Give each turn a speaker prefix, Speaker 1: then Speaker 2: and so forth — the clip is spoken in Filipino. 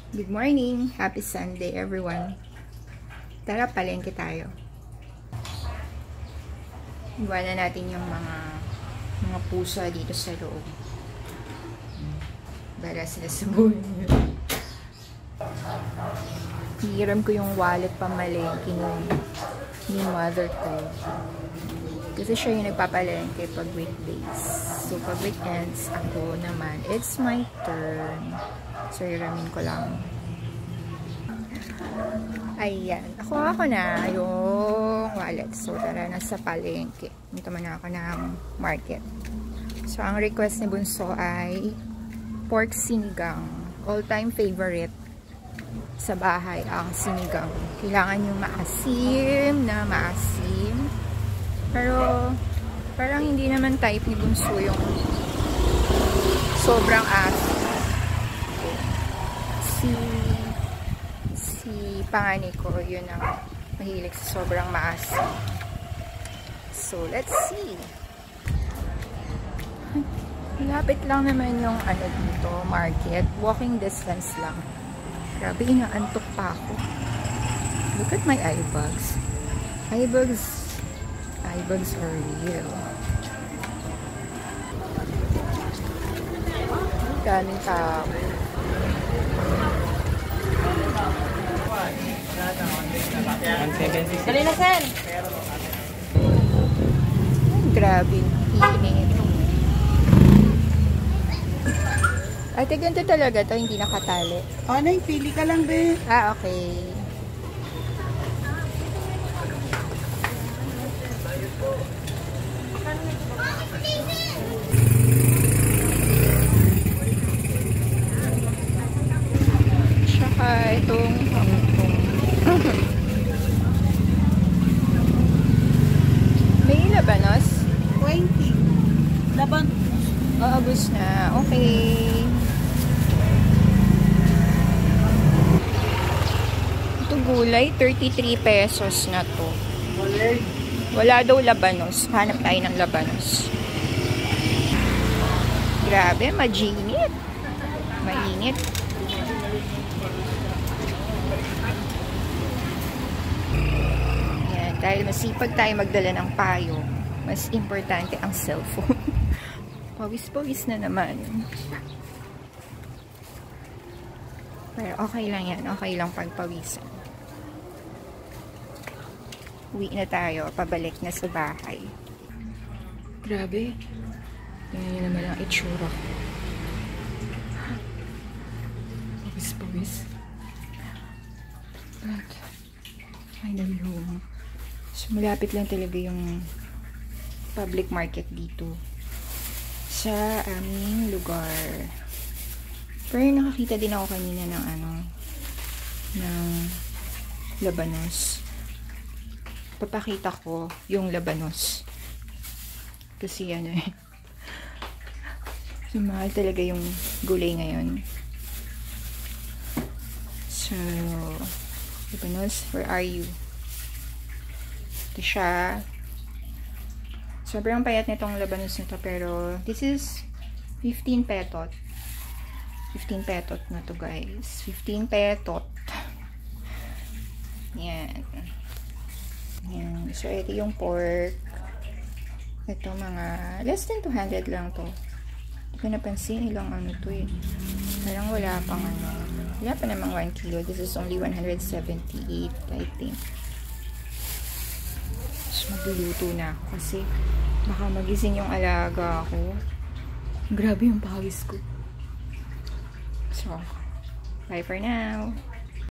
Speaker 1: Good morning! Happy Sunday everyone! Tara, palengke tayo. Iwanan natin yung mga pusa dito sa loob. Para sila sa buhay nyo. Hiram ko yung wallet pamalengke ni mother ko. Kasi siya yung nagpapalengke pag weekdays. So pag weekends, ako naman, it's my turn. So, hiramin ko lang. Ayan. Ako na yung wallet. So, tara na sa palengke. Dito man ako ng market. So, ang request ni Bunso ay pork sinigang. All-time favorite sa bahay ang sinigang. Kailangan yung maasim na maasim. Pero, parang hindi naman type ni Bunso yung sobrang asim. Si panganay ko, yun ang mahilig sa sobrang maasim. So, let's see. Lapit lang naman yung dito, market. Walking distance lang. Grabe, inaantok pa ako. Look at my eye bags. Eye bags are real. Daming tao.
Speaker 2: Dali na, Sen!
Speaker 1: Grabe, init. Ate, ganito talaga to, hindi nakatali.
Speaker 2: Nay, pili ka lang, be.
Speaker 1: Ah, okay. Tsaka itong hangtong. May labanos?
Speaker 2: 20. Laban.
Speaker 1: Abos na. Okay. Ito gulay, 33 pesos na to. Wala daw labanos. Hanap tayo ng labanos. Grabe, majinit. Mainit. Yan, dahil masipag tayo magdala ng payo, mas importante ang cellphone. Pawis-pawis na naman. Pero okay lang yan. Okay lang pagpawisan. Uwi na tayo. Pabalik na sa bahay. Grabe. Tingnan nyo naman ang itsura ko. Pawis-pawis. But, finally home. So, malapit lang talaga yung public market dito sa aming lugar. Pero nakakita din ako kanina ng ng labanos. Papakita ko yung labanos. Kasi so, mahal talaga yung gulay ngayon. So, labanos, where are you? Ito siya. Sobrang payat nitong labanos nito, pero this is 15 petot. 15 petot na to, guys. 15 petot. Yan. Yan. So, ito yung pork. Ito mga less than 200 lang to. Hindi ko napansin ilang to eh. Parang wala pang wala pa namang 1 kilo. This is only 178, I think. So, magluluto na ako kasi baka magising yung alaga ko. Grabe yung pawis ko. So, bye for now.